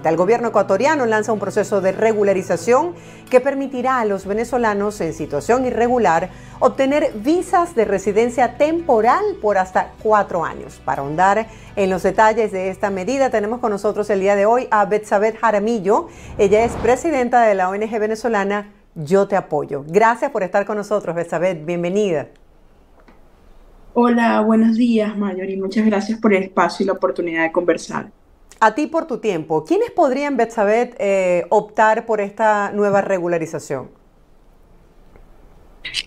Trescientos. El gobierno ecuatoriano lanza un proceso de regularización que permitirá a los venezolanos en situación irregular obtener visas de residencia temporal por hasta 4 años. Para ahondar en los detalles de esta medida, tenemos con nosotros el día de hoy a Betsabeth Jaramillo. Ella es presidenta de la ONG venezolana Yo Te Apoyo. Gracias por estar con nosotros, Betsabeth. Bienvenida. Hola, buenos días, Mayori. Muchas gracias por el espacio y la oportunidad de conversar. A ti por tu tiempo. ¿Quiénes podrían, Betsabeth, optar por esta nueva regularización?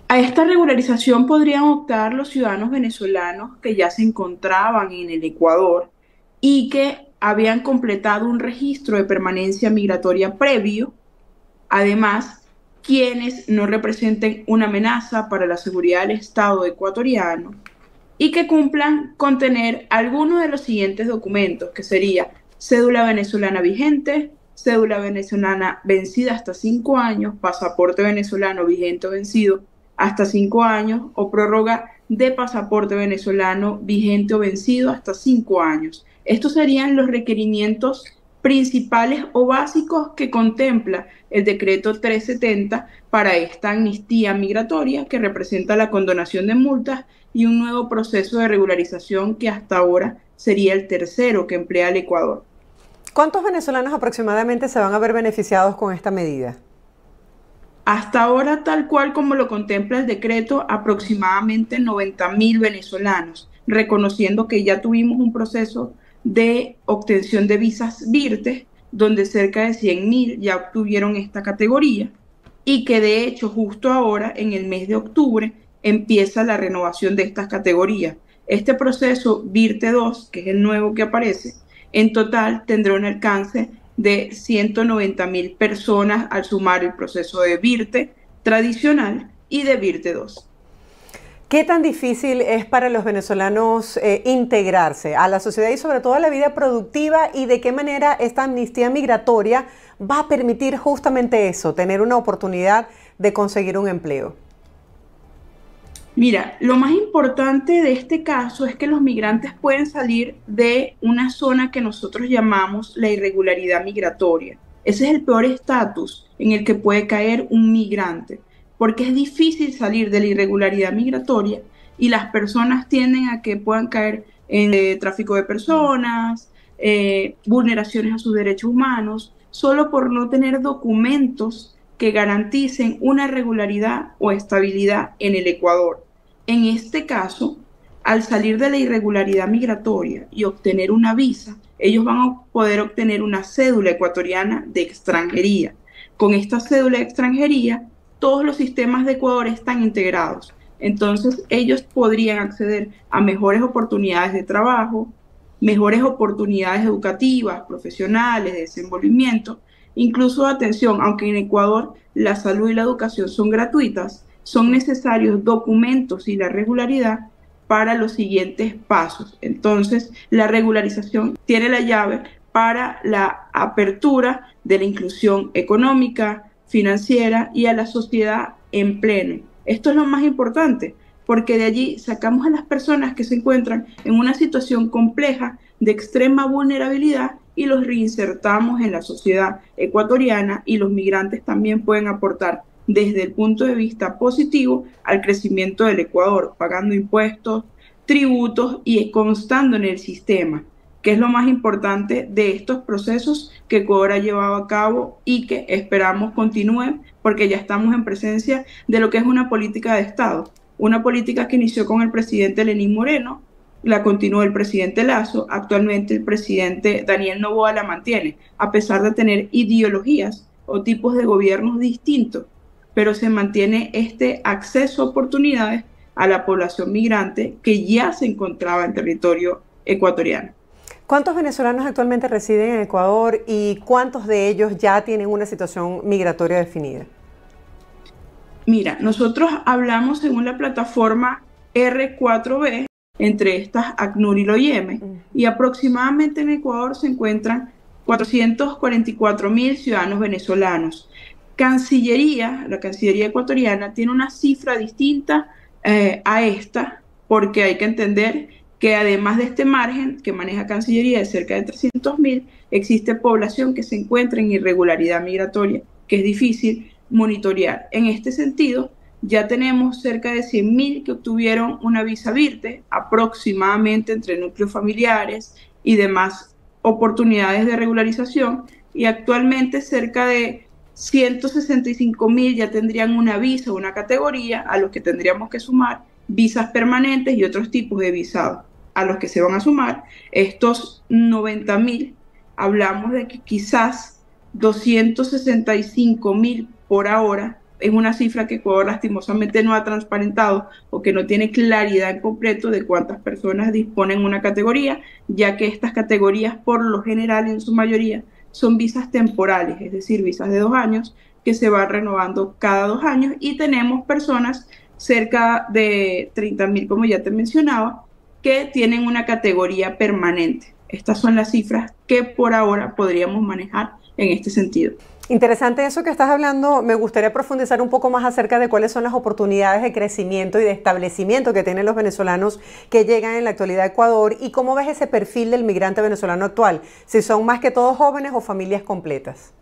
A esta regularización podrían optar los ciudadanos venezolanos que ya se encontraban en el Ecuador y que habían completado un registro de permanencia migratoria previo. Además, quienes no representen una amenaza para la seguridad del Estado ecuatoriano y que cumplan con tener alguno de los siguientes documentos, que sería cédula venezolana vigente, cédula venezolana vencida hasta 5 años, pasaporte venezolano vigente o vencido hasta 5 años o prórroga de pasaporte venezolano vigente o vencido hasta 5 años. Estos serían los requerimientos principales o básicos que contempla el decreto 370 para esta amnistía migratoria que representa la condonación de multas y un nuevo proceso de regularización que hasta ahora sería el tercero que emplea el Ecuador. ¿Cuántos venezolanos aproximadamente se van a ver beneficiados con esta medida? Hasta ahora, tal cual como lo contempla el decreto, aproximadamente 90.000 venezolanos, reconociendo que ya tuvimos un proceso de obtención de visas VIRTE, donde cerca de 100.000 ya obtuvieron esta categoría y que de hecho justo ahora, en el mes de octubre, empieza la renovación de estas categorías. Este proceso VIRTE 2, que es el nuevo que aparece, en total tendrá un alcance de 190.000 personas al sumar el proceso de VIRTE tradicional y de VIRTE 2. ¿Qué tan difícil es para los venezolanos integrarse a la sociedad y sobre todo a la vida productiva, y de qué manera esta amnistía migratoria va a permitir justamente eso, tener una oportunidad de conseguir un empleo? Mira, lo más importante de este caso es que los migrantes pueden salir de una zona que nosotros llamamos la irregularidad migratoria. Ese es el peor estatus en el que puede caer un migrante, porque es difícil salir de la irregularidad migratoria y las personas tienden a que puedan caer en tráfico de personas, vulneraciones a sus derechos humanos, solo por no tener documentos que garanticen una regularidad o estabilidad en el Ecuador. En este caso, al salir de la irregularidad migratoria y obtener una visa, ellos van a poder obtener una cédula ecuatoriana de extranjería. Con esta cédula de extranjería, todos los sistemas de Ecuador están integrados. Entonces, ellos podrían acceder a mejores oportunidades de trabajo, mejores oportunidades educativas, profesionales, de desenvolvimiento, incluso de atención. Aunque en Ecuador la salud y la educación son gratuitas, son necesarios documentos y la regularidad para los siguientes pasos. Entonces, la regularización tiene la llave para la apertura de la inclusión económica, financiera y a la sociedad en pleno. Esto es lo más importante, porque de allí sacamos a las personas que se encuentran en una situación compleja de extrema vulnerabilidad y los reinsertamos en la sociedad ecuatoriana, y los migrantes también pueden aportar desde el punto de vista positivo al crecimiento del Ecuador, pagando impuestos, tributos y constando en el sistema, que es lo más importante de estos procesos que Ecuador ha llevado a cabo y que esperamos continúen, porque ya estamos en presencia de lo que es una política de Estado, una política que inició con el presidente Lenín Moreno, la continuó el presidente Lasso, actualmente el presidente Daniel Noboa la mantiene, a pesar de tener ideologías o tipos de gobiernos distintos, pero se mantiene este acceso a oportunidades a la población migrante que ya se encontraba en territorio ecuatoriano. ¿Cuántos venezolanos actualmente residen en Ecuador y cuántos de ellos ya tienen una situación migratoria definida? Mira, nosotros hablamos según la plataforma R4B, entre estas ACNUR y LOIEME, y aproximadamente en Ecuador se encuentran 444.000 ciudadanos venezolanos. La Cancillería ecuatoriana tiene una cifra distinta a esta, porque hay que entender que además de este margen que maneja Cancillería de cerca de 300.000, existe población que se encuentra en irregularidad migratoria, que es difícil monitorear. En este sentido, ya tenemos cerca de 100.000 que obtuvieron una visa VIRTE, aproximadamente entre núcleos familiares y demás oportunidades de regularización, y actualmente cerca de 165.000 ya tendrían una visa, una categoría, a los que tendríamos que sumar visas permanentes y otros tipos de visados a los que se van a sumar. Estos 90.000, hablamos de que quizás 265.000 por ahora, es una cifra que Ecuador lastimosamente no ha transparentado o que no tiene claridad en completo de cuántas personas disponen una categoría, ya que estas categorías por lo general en su mayoría son visas temporales, es decir, visas de 2 años que se van renovando cada 2 años, y tenemos personas cerca de 30.000, como ya te mencionaba, que tienen una categoría permanente. Estas son las cifras que por ahora podríamos manejar en este sentido. Interesante eso que estás hablando. Me gustaría profundizar un poco más acerca de cuáles son las oportunidades de crecimiento y de establecimiento que tienen los venezolanos que llegan en la actualidad a Ecuador, y cómo ves ese perfil del migrante venezolano actual, si son más que todos jóvenes o familias completas.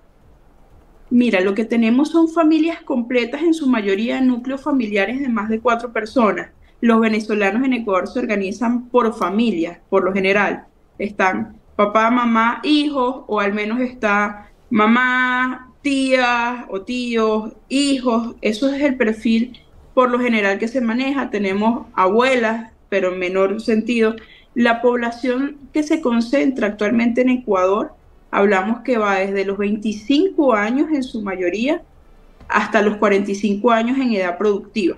Mira, lo que tenemos son familias completas, en su mayoría núcleos familiares de más de 4 personas. Los venezolanos en Ecuador se organizan por familias, por lo general. Están papá, mamá, hijos, o al menos está mamá, tía o tíos, hijos. Eso es el perfil por lo general que se maneja. Tenemos abuelas, pero en menor sentido. La población que se concentra actualmente en Ecuador, hablamos que va desde los 25 años en su mayoría hasta los 45 años en edad productiva.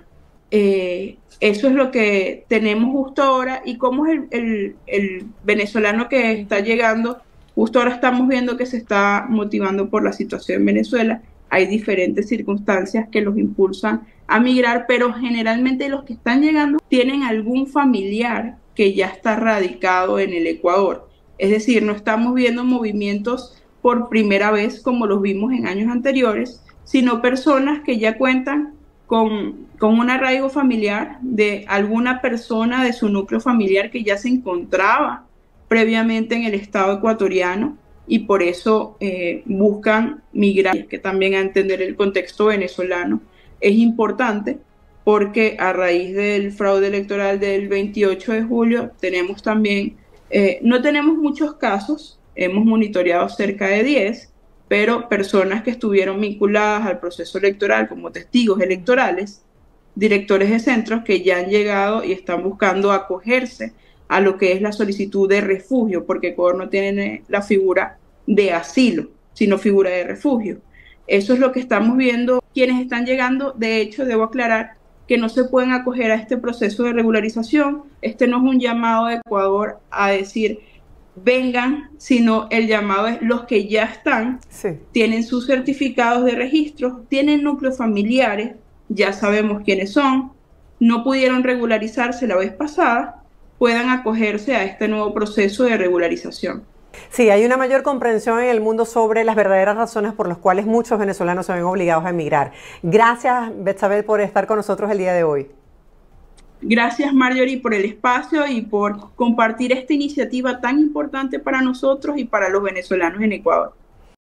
Eso es lo que tenemos justo ahora. Y cómo es el venezolano que está llegando. Justo ahora estamos viendo que se está motivando por la situación en Venezuela. Hay diferentes circunstancias que los impulsan a migrar, pero generalmente los que están llegando tienen algún familiar que ya está radicado en el Ecuador. Es decir, no estamos viendo movimientos por primera vez como los vimos en años anteriores, sino personas que ya cuentan con un arraigo familiar de alguna persona de su núcleo familiar que ya se encontraba previamente en el Estado ecuatoriano, y por eso buscan migrar. Que también a entender el contexto venezolano es importante, porque a raíz del fraude electoral del 28 de julio tenemos también, no tenemos muchos casos, hemos monitoreado cerca de 10, pero personas que estuvieron vinculadas al proceso electoral como testigos electorales, directores de centros que ya han llegado y están buscando acogerse a lo que es la solicitud de refugio, porque Ecuador no tiene la figura de asilo, sino figura de refugio. Eso es lo que estamos viendo. Quienes están llegando, de hecho, debo aclarar que no se pueden acoger a este proceso de regularización. Este no es un llamado de Ecuador a decir vengan, sino el llamado es los que ya están, sí, tienen sus certificados de registro, tienen núcleos familiares, ya sabemos quiénes son, no pudieron regularizarse la vez pasada, puedan acogerse a este nuevo proceso de regularización. Sí, hay una mayor comprensión en el mundo sobre las verdaderas razones por las cuales muchos venezolanos se ven obligados a emigrar. Gracias, Betsabel, por estar con nosotros el día de hoy. Gracias, Marjorie, por el espacio y por compartir esta iniciativa tan importante para nosotros y para los venezolanos en Ecuador.